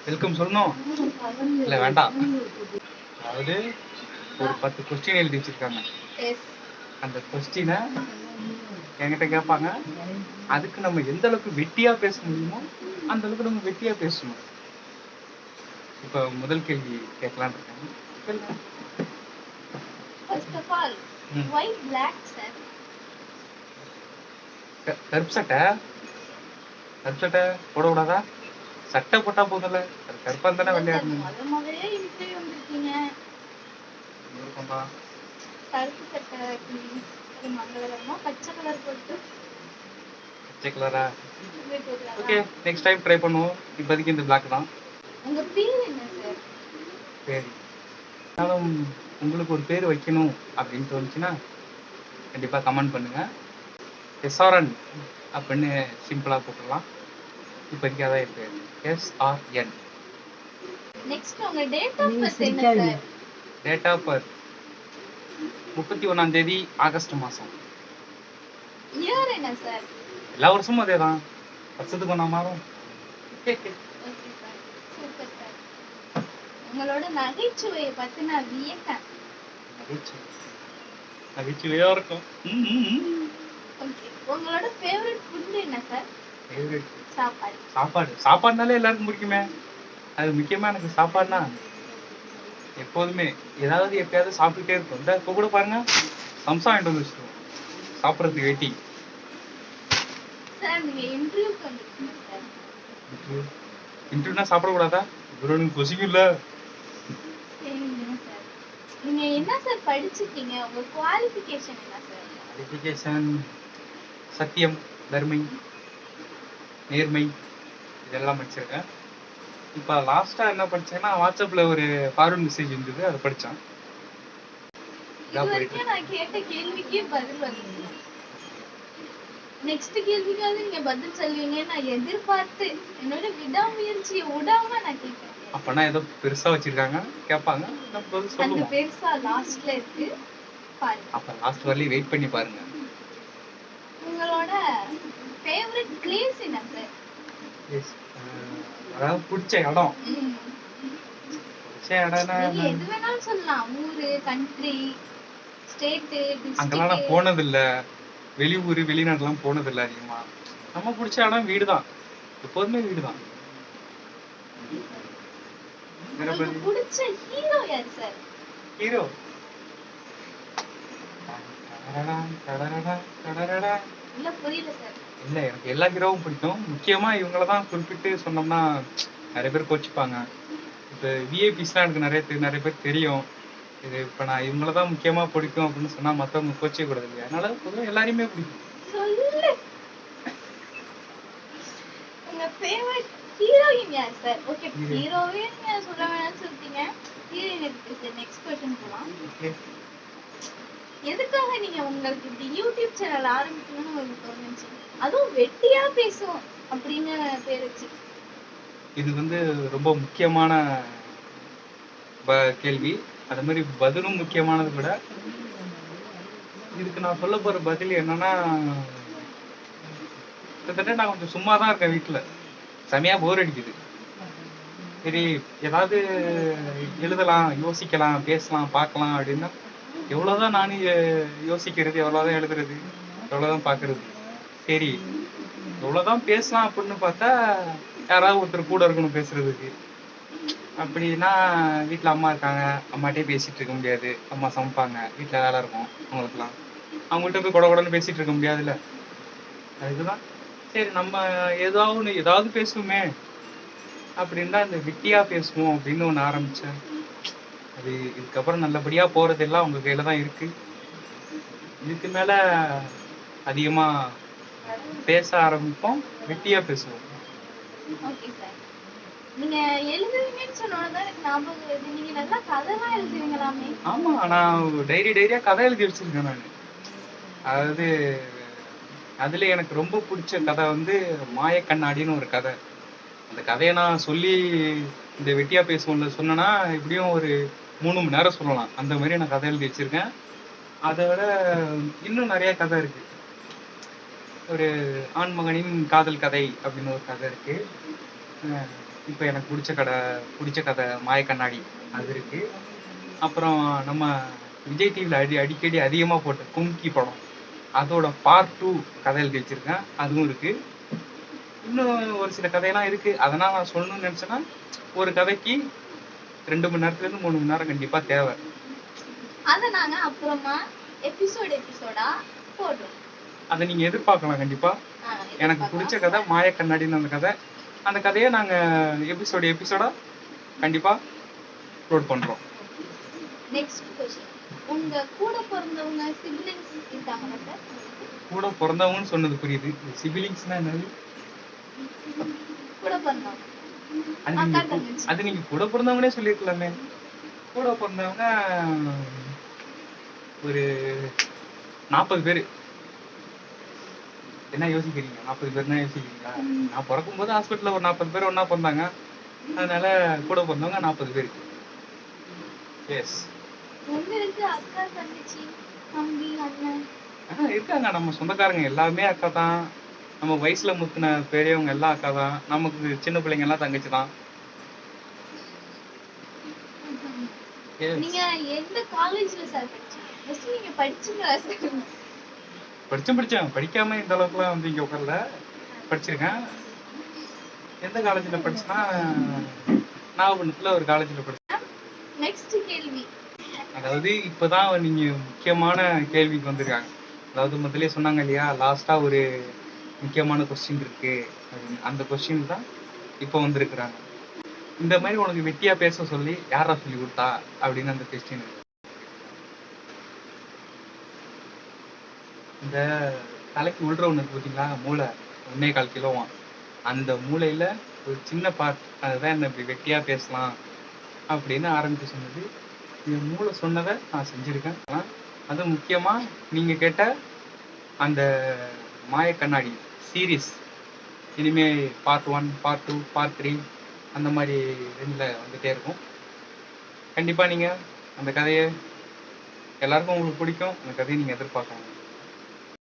Welcome சொல்லணும் இல்ல வேண்டாம். அதாவது ஒரு 10 கொஸ்டின் எழுதி வச்சிருக்காங்க. அந்த கொஸ்டினை என்கிட்ட கேட்பாங்க. அதுக்கு நம்ம எந்த அளவுக்கு வெட்டியா பேச முடியுமோ அந்த அளவுக்கு நம்ம வெட்டியா பேசணும். இப்ப முதல் கேள்வி கேட்கலான்னு இருக்கேன். First of all, why black, sir? கருப்பு சட்டை போடக்கூடாதா? சட்டை போட்டா போதும்ல, அது கருப்பா தானே வெள்ளையா இருக்கணும். முதல்ல இன்டர்வியூ வந்திருக்கீங்க. கருப்பு சட்டை அது மங்களகரமா பச்சை கலர் போட்டு. பச்சை கலரா? ஓகே, நெக்ஸ்ட் டைம் ட்ரை பண்ணுவோம். இப்போதைக்கு இந்த பிளாக் தான். உங்க பேர் என்ன சார்? பேர் உங்களுக்கு ஒரு பேர் வைக்கணும் அப்படின்னு தோணுச்சுன்னா கண்டிப்பா கமெண்ட் பண்ணுங்க. எஸ்ஆர்என் அப்படின்னு சிம்பிளா போட்டுடலாம். இப்போதைக்கு அதான் இருக்கு, எஸ்ஆர்என். நெக்ஸ்ட் உங்க டேட் ஆஃப் பர்த் என்ன சார்? டேட் ஆஃப் பர்த் 31ஆம் தேதி ஆகஸ்ட் மாசம். இயர் என்ன சார்? எல்லா வருஷமும் அதே தான், வருஷத்துக்கு ஒன்றா மாறும். உங்களோட நகைச்சுவையை பத்தி நான் வியப்பேன். நகைச்சுவையா இருக்கும். உங்களோட ஃபேவரட் ஃபுட் என்ன சார்? ஃபேவரட் சாப்பாடு. சாப்பாடுனாலே எல்லாருக்கும் பிடிக்குமே. அது முக்கியமா எனக்கு சாப்பாடுனா எப்போதுமே ஏதாவது எப்பயாவது சாப்பிட்டுட்டே இருக்கும். இந்த இப்போ கூட பாருங்க, சம்சா வாங்கிட்டு வந்து வச்சிருக்கோம் சாப்பிட்றதுக்கு வெயிட்டிங். சார் நீங்க இன்டர்வியூக்கு வந்திருக்கீங்க சார். இன்டர்வியூனா சாப்பிடக்கூடாதா? இவருக்கு கொசிக்கும்ல. நீங்க என்ன சார் படிச்சிருக்கீங்க? உங்க குவாலிஃபிகேஷன் என்ன சார்? குவாலிஃபிகேஷன் சத்தியம், தர்மை, நேர்மை இதெல்லாம் படிச்சிருக்கேன். இப்போ லாஸ்டா என்ன படிச்சேன்னா, வாட்ஸ்அப்ல ஒரு ஃபார்வர்ட் மெசேஜ் இருந்தது, அதை படிச்சேன். இதுவரைக்கும் நான் கேட்ட கேள்விக்கே பதில் வரல. நெக்ஸ்ட் கேள்விக்காவது நீங்க பதில் சொல்வீங்க நான் எதிர்பார்த்து என்னோட விடாமுயற்சியை விடாம நான் கேட்கிறேன். அப்பனா ஏதோ பெருசா வச்சிருக்காங்க, கேட்பாங்க, நம்ம பதில் சொல்லுவோம். அந்த பெருசா லாஸ்ட்ல இருக்கு பாருங்க. அப்ப லாஸ்ட் வரலி வெயிட் பண்ணி பாருங்க. உங்களோட ஃபேவரட் பிளேஸ் என்ன சார்? எஸ், அதாவது பிடிச்ச இடம். பிடிச்ச இடம்னா எது வேணாலும் சொல்லலாம். ஊரு, கண்ட்ரி, ஸ்டேட், டிஸ்ட்ரிக்ட். அங்கெல்லாம் நான் போனது இல்ல. வெளியூர் வெளிநாடுலாம் போனது இல்ல அதிகமா. நம்ம பிடிச்ச இடம் வீடு தான், எப்போதுமே வீடு தான். உங்களுக்கு பிடிச்ச ஹீரோ யார் சார்? ஹீரோ இல்ல புரியல சார். இல்ல, எனக்கு எல்லா ஹீரோவும் பிடிக்கும். முக்கியமா இவங்கள தான் குறிப்பிட்டு சொன்னோம்னா நிறைய பேர் கோச்சிப்பாங்க. இப்போ விஐபிஸ்லாம் எனக்கு நிறைய பேர் தெரியும். இது இப்போ நான் இவங்கள தான் முக்கியமா பிடிக்கும் அப்படின்னு சொன்னா மற்றவங்க கோச்சிக்க கூடாது இல்லையா? அதனால பொதுவாக எல்லாரையுமே பிடிக்கும். சொல்லு உங்க ஃபேவரட் ஹீரோயின் யார் சார்? ஓகே, ஹீரோவே நீங்க சொல்ல வேணாம்னு சொல்லிட்டீங்க. ஹீரோயின் இருக்கு சார். நெக்ஸ்ட் क्वेश्चन போலாம். எதுக்காக நீங்க உங்களுக்கு இந்த யூடியூப் சேனல் ஆரம்பிக்கணும்னு உங்களுக்கு தோணுச்சு? அதுவும் வெட்டியா பேசுவோம் அப்படின்னு பேர் வச்சு. இது வந்து ரொம்ப முக்கியமான கேள்வி. அது மாதிரி பதிலும் முக்கியமானது கூட. இதுக்கு நான் சொல்ல போற பதில் என்னன்னா, கிட்டத்தட்ட நான் கொஞ்சம் சும்மா தான் இருக்கேன் வீட்டுல, செமையா போர் அடிக்குது. சரி ஏதாவது எழுதலாம், யோசிக்கலாம், பேசலாம், பார்க்கலாம் அப்படின்னா எவ்வளவுதான் நானும் யோசிக்கிறது, எவ்வளவுதான் எழுதுறது, எவ்வளவுதான் பாக்குறது. சரி எவ்வளவுதான் பேசலாம் அப்படின்னு பார்த்தா யாராவது ஒருத்தர் கூட இருக்கணும் பேசுறதுக்கு. அப்படின்னா வீட்டுல அம்மா இருக்காங்க, அம்மாட்டே பேசிட்டு இருக்க முடியாது. அம்மா சமைப்பாங்க, வீட்டுல வேலை இருக்கும் அவங்களுக்குலாம். அவங்கள்ட்ட போய் கொடன்னு பேசிட்டு இருக்க முடியாதுல்ல. அதுக்குதான் சரி நம்ம ஏதாவது பேசுவோமே அப்படின்னா இந்த வெட்டியா பேசுவோம் அப்படின்னு ஒண்ணு ஆரம்பிச்சேன். அது இதுக்கப்புறம் நல்லபடியா போறதெல்லாம் உங்க கையில தான் இருக்கு. இதுக்கு மேல அதிகமா பேச ஆரம்பிப்போம், வெட்டியா பேசுவோம். Okay sir. நீங்க எழுதுவீங்கன்னு சொன்னோனே எனக்கு ஞாபகம் வருது. நீங்க நல்லா கதைலாம் எழுதுவீங்களாமே? ஆமா, நான் டைரியா கதை எழுதி வச்சிருக்கேன் நான். அதாவது அதுல எனக்கு ரொம்ப பிடிச்ச கதை வந்து மாய கண்ணாடின்னு ஒரு கதை. அந்த கதையை நான் சொல்லி இந்த வெட்டியா பேசுவோம்ல சொன்னேன்னா எப்படியும் ஒரு 3 மணி நேரம் சொல்லலாம். அந்த மாதிரி நான் கதை எழுதி வச்சிருக்கேன். அதை விட இன்னும் நிறைய கதை இருக்கு. ஒரு ஆண்மகனின் காதல் கதை அப்படின்னு ஒரு கதை இருக்கு. இப்போ எனக்கு பிடிச்ச கதை மாய கண்ணாடி அது இருக்கு. அப்புறம் நம்ம விஜய் டிவியில் அடிக்கடி அதிகமாக போட்ட கும்கி படம் அதோட பார்ட் 2 கதை எழுதி வச்சிருக்கேன், அதுவும் இருக்கு. இன்னும் ஒரு சில கதையெல்லாம் இருக்கு. அதெல்லாம் நான் சொல்லணும்னு நினைச்சேன்னா ஒரு கதைக்கு 2 மணி நேரத்துலேருந்து 3 மணி நேரம் கண்டிப்பா தேவை. அத நாங்க அப்புறமா எபிசோடா போடுறோம். அதை நீங்க எதிர்பார்க்கலாம் கண்டிப்பா. எனக்கு பிடிச்ச கதை மாய கண்ணாடின்னு அந்த கதை. அந்த கதையை நாங்க எபிசோடா கண்டிப்பா அப்லோட் பண்றோம். நெக்ஸ்ட் क्वेश्चन, உங்க கூட பிறந்தவங்க சிப்லிங்ஸ் இருக்காங்களா சார்? கூட பிறந்தவங்கன்னு சொன்னது புரியுது, சிபிலிங்ஸ்னா என்னது? கூட பிறந்தவங்க அது நீங்க கூட பிறந்தவங்களே சொல்லிருக்கலாமே. கூட பிறந்தவங்க ஒரு 40 பேரு. என்ன யோசிக்கிறீங்க? 40 பேர்னா யோசிக்கிறீங்களா? நான் பிறக்கும்போது ஹாஸ்பிட்டல்ல ஒரு 40 பேர் ஒண்ணா பிறந்தாங்க. அதனால கூட பிறந்தவங்க 40 பேர். எஸ். உங்களுக்கு அக்கா, தங்கச்சி, தம்பி, அண்ணன் இருக்காங்க. நம்ம சொந்தக்காரங்க எல்லாமே அக்கா தான். நம்ம வயசுல முத்தின பெரியவங்க எல்லாம் அக்கா தான். நமக்கு சின்ன பிள்ளைங்க எல்லாம் தங்கச்சி தான். நீங்க எந்த காலேஜ்ல சார் படிச்சீங்க? ஃபர்ஸ்ட் நீங்க படிச்சீங்களா சார்? படிச்சேன். படிக்காம இந்த அளவுக்குலாம் வந்து இங்க உட்காரல. படிச்சிருக்கேன். எந்த காலேஜ்ல படிச்சேன்னா நாகப்பட்டினத்துல ஒரு காலேஜ்ல படிச்சேன். நெக்ஸ்ட் கேள்வி, அதாவது இப்பதான் நீங்க முக்கியமான கேள்விக்கு வந்திருக்காங்க. அதாவது முதல்ல சொன்னாங்க இல்லையா, லாஸ்டா ஒரு முக்கியமான கொஸ்டின் இருக்கு அப்படின்னு. அந்த கொஸ்டின் தான் இப்போ வந்திருக்கிறாங்க. இந்த மாதிரி உனக்கு வெட்டியா பேச சொல்லி யாரா சொல்லி கொடுத்தா அப்படின்னு அந்த கொஸ்டின். இந்த தலைக்கு உள்ற ஒண்ணு இருக்கு பார்த்தீங்களா, மூளை 1.25 கிலோவாம். அந்த மூளையில ஒரு சின்ன பார்ட், அதுதான் என்ன இப்படி வெட்டியா பேசலாம் அப்படின்னு ஆரம்பிச்சு சொன்னது. இந்த மூளை சொன்னதை நான் செஞ்சிருக்கேன். அது முக்கியமா நீங்க கேட்ட அந்த மாய கண்ணாடி சீரீஸ் இனிமே பார்ட் 1, பார்ட் 2, பார்ட் 3 அந்த மாதிரி ரேஞ்சில் வந்துட்டே இருக்கும். கண்டிப்பா நீங்க அந்த கதையை எல்லாருக்கும் உங்களுக்கு பிடிக்கும். அந்த கதையை நீங்க எதிர்பார்க்கலாம்.